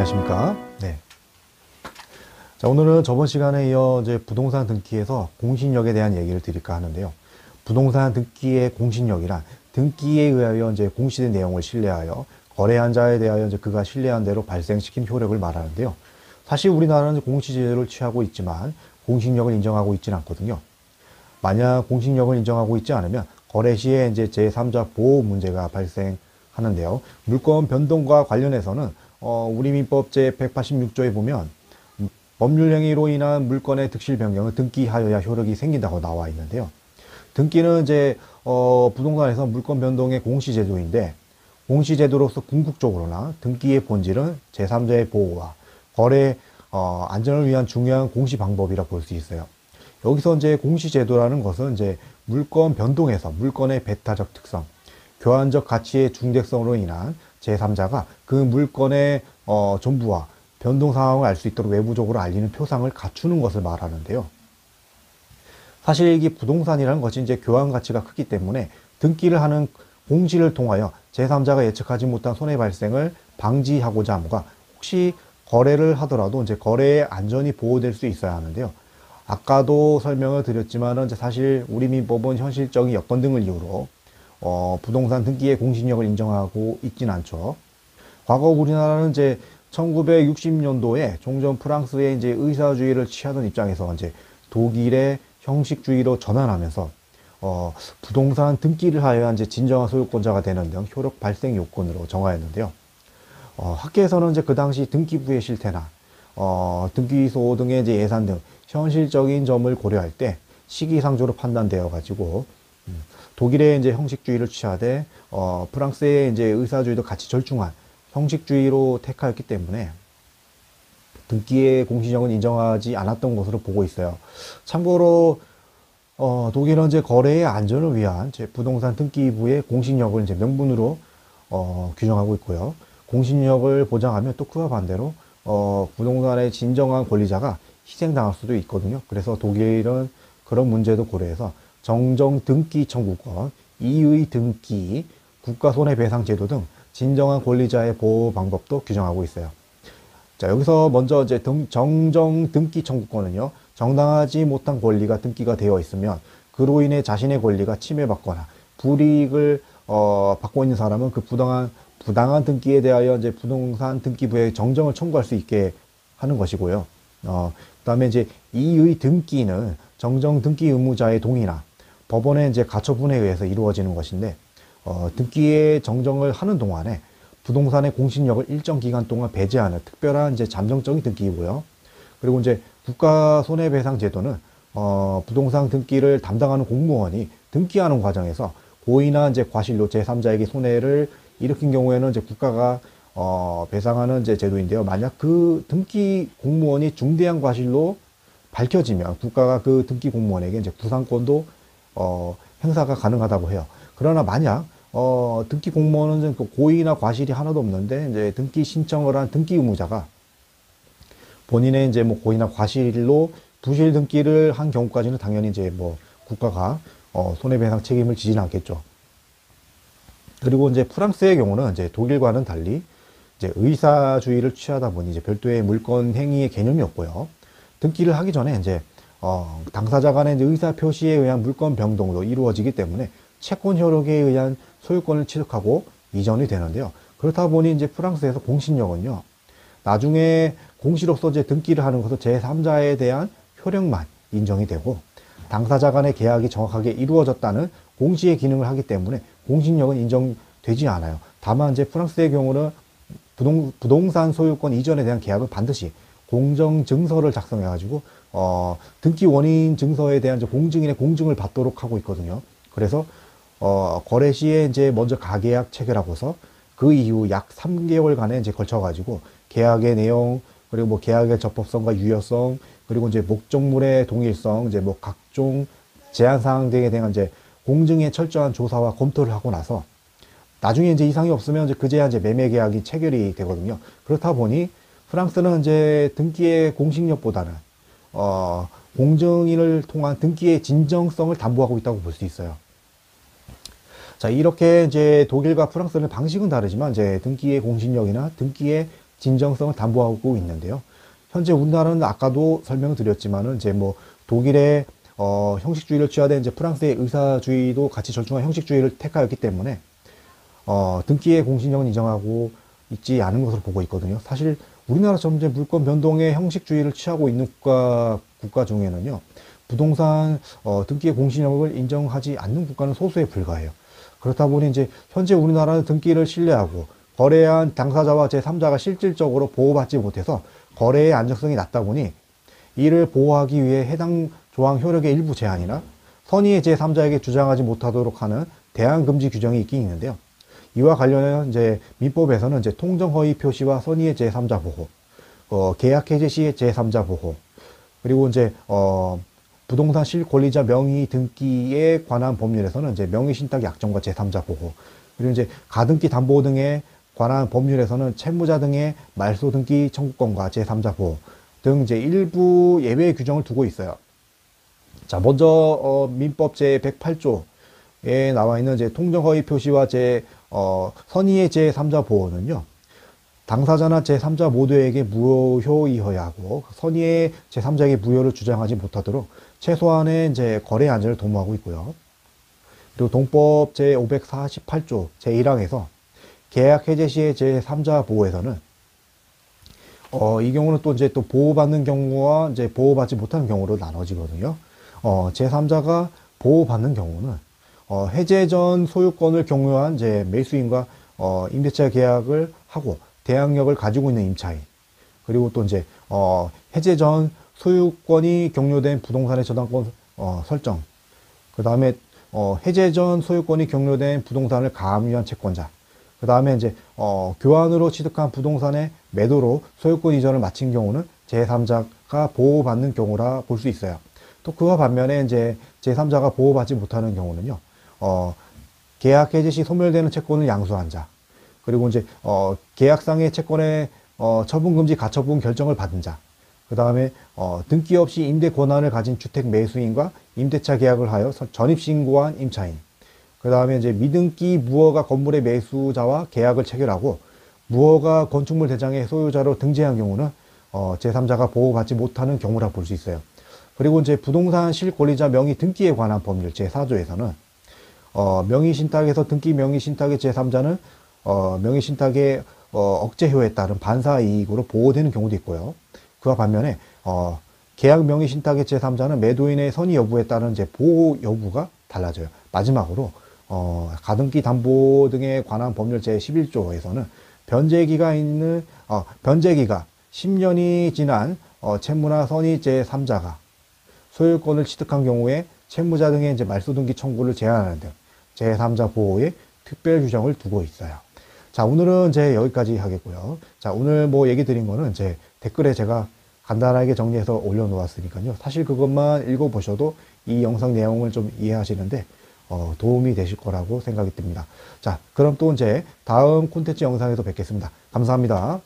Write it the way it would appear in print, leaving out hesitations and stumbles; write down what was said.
안녕하십니까. 네. 자, 오늘은 저번 시간에 이어 이제 부동산 등기에서 공신력에 대한 얘기를 드릴까 하는데요. 부동산 등기의 공신력이란 등기에 의하여 이제 공시된 내용을 신뢰하여 거래한 자에 대하여 이제 그가 신뢰한 대로 발생시킨 효력을 말하는데요. 사실 우리나라는 공시제도를 취하고 있지만 공신력을 인정하고 있지는 않거든요. 만약 공신력을 인정하고 있지 않으면 거래 시에 이제 제3자 보호 문제가 발생하는데요. 물건 변동과 관련해서는 우리 민법 제 186조에 보면 법률 행위로 인한 물건의 득실 변경을 등기하여야 효력이 생긴다고 나와 있는데요. 등기는 이제 부동산에서 물건 변동의 공시제도인데 공시제도로서 궁극적으로나 등기의 본질은 제3자의 보호와 거래 안전을 위한 중요한 공시 방법이라 볼 수 있어요. 여기서 이제 공시제도라는 것은 이제 물건 변동에서 물건의 배타적 특성, 교환적 가치의 중대성으로 인한 제3자가 그 물건의 전부와 변동 상황을 알 수 있도록 외부적으로 알리는 표상을 갖추는 것을 말하는데요. 사실 이게 부동산이라는 것이 이제 교환 가치가 크기 때문에 등기를 하는 공시를 통하여 제3자가 예측하지 못한 손해 발생을 방지하고자 함과 혹시 거래를 하더라도 이제 거래의 안전이 보호될 수 있어야 하는데요. 아까도 설명을 드렸지만은 사실 우리 민법은 현실적인 여건 등을 이유로 부동산 등기의 공신력을 인정하고 있진 않죠. 과거 우리나라는 이제 1960년도에 종전 프랑스의 이제 의사주의를 취하던 입장에서 이제 독일의 형식주의로 전환하면서 부동산 등기를 하여야 이제 진정한 소유권자가 되는 등 효력 발생 요건으로 정하였는데요. 학계에서는 이제 그 당시 등기부의 실태나 등기소 등의 이제 예산 등 현실적인 점을 고려할 때 시기상조로 판단되어 가지고 독일의 이제 형식주의를 취하되 프랑스의 이제 의사주의도 같이 절충한 형식주의로 택하였기 때문에 등기의 공신력은 인정하지 않았던 것으로 보고 있어요. 참고로 독일은 이제 거래의 안전을 위한 부동산 등기부의 공신력을 이제 명분으로 규정하고 있고요. 공신력을 보장하면 또 그와 반대로 부동산의 진정한 권리자가 희생당할 수도 있거든요. 그래서 독일은 그런 문제도 고려해서 정정 등기 청구권, 이의 등기, 국가 손해배상 제도 등 진정한 권리자의 보호 방법도 규정하고 있어요. 자, 여기서 먼저 이제 정정 등기 청구권은요, 정당하지 못한 권리가 등기가 되어 있으면 그로 인해 자신의 권리가 침해받거나 불이익을 받고 있는 사람은 그 부당한 등기에 대하여 이제 부동산 등기부에 정정을 청구할 수 있게 하는 것이고요. 그다음에 이제 이의 등기는 정정 등기 의무자의 동의나 법원의 이제 가처분에 의해서 이루어지는 것인데 등기의 정정을 하는 동안에 부동산의 공신력을 일정 기간 동안 배제하는 특별한 이제 잠정적인 등기이고요. 그리고 이제 국가 손해배상 제도는 부동산 등기를 담당하는 공무원이 등기하는 과정에서 고의나 이제 과실로 제3자에게 손해를 일으킨 경우에는 이제 국가가 배상하는 이제 제도인데요. 만약 그 등기 공무원이 중대한 과실로 밝혀지면 국가가 그 등기 공무원에게 이제 구상권도 행사가 가능하다고 해요. 그러나 만약 등기 공무원은 고의나 과실이 하나도 없는데 이제 등기 신청을 한 등기 의무자가 본인의 이제 뭐 고의나 과실로 부실 등기를 한 경우까지는 당연히 이제 뭐 국가가 손해배상 책임을 지지는 않겠죠. 그리고 이제 프랑스의 경우는 이제 독일과는 달리 이제 의사주의를 취하다 보니 이제 별도의 물건 행위의 개념이 없고요. 등기를 하기 전에 이제 당사자 간의 이제 의사 표시에 의한 물건 변동도 이루어지기 때문에 채권 효력에 의한 소유권을 취득하고 이전이 되는데요. 그렇다 보니 이제 프랑스에서 공신력은요, 나중에 공시로서 이제 등기를 하는 것은 제3자에 대한 효력만 인정이 되고 당사자 간의 계약이 정확하게 이루어졌다는 공시의 기능을 하기 때문에 공신력은 인정되지 않아요. 다만 이제 프랑스의 경우는 부동산 소유권 이전에 대한 계약은 반드시 공정증서를 작성해 가지고 등기 원인 증서에 대한 이제 공증인의 공증을 받도록 하고 있거든요. 그래서 거래 시에 이제 먼저 가계약 체결하고서 그 이후 약 3개월간에 이제 걸쳐 가지고 계약의 내용, 그리고 뭐 계약의 적법성과 유효성, 그리고 이제 목적물의 동일성, 이제 뭐 각종 제한 사항 등에 대한 이제 공증의 철저한 조사와 검토를 하고 나서 나중에 이제 이상이 없으면 이제 그제야 이제 매매 계약이 체결이 되거든요. 그렇다 보니 프랑스는 이제 등기의 공식력보다는 공증인을 통한 등기의 진정성을 담보하고 있다고 볼 수 있어요. 자, 이렇게 이제 독일과 프랑스는 방식은 다르지만 이제 등기의 공신력이나 등기의 진정성을 담보하고 있는데요. 현재 우리나라는 아까도 설명드렸지만은 이제 뭐 독일의 형식주의를 취하된 이제 프랑스의 의사주의도 같이 절충한 형식주의를 택하였기 때문에 등기의 공신력은 인정하고 있지 않은 것으로 보고 있거든요. 사실 우리나라처럼 이제 물권 변동의 형식주의를 취하고 있는 국가 중에는요, 부동산 등기의 공신력을 인정하지 않는 국가는 소수에 불과해요. 그렇다 보니 이제 현재 우리나라는 등기를 신뢰하고 거래한 당사자와 제3자가 실질적으로 보호받지 못해서 거래의 안정성이 낮다 보니 이를 보호하기 위해 해당 조항 효력의 일부 제한이나 선의의 제3자에게 주장하지 못하도록 하는 대항금지 규정이 있긴 있는데요. 이와 관련해서 이제 민법에서는 이제 통정허위 표시와 선의의 제3자 보호, 계약 해제 시의 제3자 보호, 그리고 이제 부동산 실권리자 명의 등기에 관한 법률에서는 이제 명의 신탁 약정과 제3자 보호, 그리고 이제 가등기 담보 등에 관한 법률에서는 채무자 등의 말소 등기 청구권과 제3자 보호 등 이제 일부 예외 규정을 두고 있어요. 자, 먼저 민법 제108조에 나와 있는 이제 통정허위 표시와 선의의 제3자 보호는요, 당사자나 제3자 모두에게 무효이어야 하고 선의의 제3자에게 무효를 주장하지 못하도록 최소한의 이제 거래 안전을 도모하고 있고요. 그리고 동법 제548조 제1항에서 계약 해제 시의 제3자 보호에서는 이 경우는 또 이제 또 보호받는 경우와 이제 보호받지 못하는 경우로 나눠지거든요. 제3자가 보호받는 경우는 해제 전 소유권을 경유한 이제 매수인과 임대차 계약을 하고 대항력을 가지고 있는 임차인, 그리고 또 이제 해제 전 소유권이 경료된 부동산의 저당권 설정, 그 다음에 해제 전 소유권이 경료된 부동산을 가압류한 채권자, 그 다음에 이제 교환으로 취득한 부동산의 매도로 소유권 이전을 마친 경우는 제3자가 보호받는 경우라 볼 수 있어요. 또 그와 반면에 이제 제3자가 보호받지 못하는 경우는요, 계약 해제 시 소멸되는 채권을 양수한 자, 그리고 이제 계약상의 채권의 처분금지 가처분 결정을 받은 자, 그 다음에 등기 없이 임대 권한을 가진 주택 매수인과 임대차 계약을 하여 전입신고한 임차인, 그 다음에 이제 미등기 무허가 건물의 매수자와 계약을 체결하고 무허가 건축물 대장의 소유자로 등재한 경우는 제3자가 보호받지 못하는 경우라 볼 수 있어요. 그리고 이제 부동산 실권리자 명의 등기에 관한 법률 제4조에서는 명의 신탁에서 등기 명의 신탁의 제3자는 명의 신탁의 억제효에 따른 반사 이익으로 보호되는 경우도 있고요. 그와 반면에 계약 명의 신탁의 제3자는 매도인의 선의 여부에 따른 이제 보호 여부가 달라져요. 마지막으로 가등기 담보 등에 관한 법률 제11조에서는 변제기가 10년이 지난 채무나 선의 제3자가 소유권을 취득한 경우에 채무자 등의 이제 말소 등기 청구를 제한하는 등 제3자 보호에 특별 규정을 두고 있어요. 자, 오늘은 이제 여기까지 하겠고요. 자, 오늘 뭐 얘기 드린 거는 제 댓글에 제가 간단하게 정리해서 올려놓았으니까요. 사실 그것만 읽어보셔도 이 영상 내용을 좀 이해하시는데 도움이 되실 거라고 생각이 듭니다. 자, 그럼 또 이제 다음 콘텐츠 영상에서 뵙겠습니다. 감사합니다.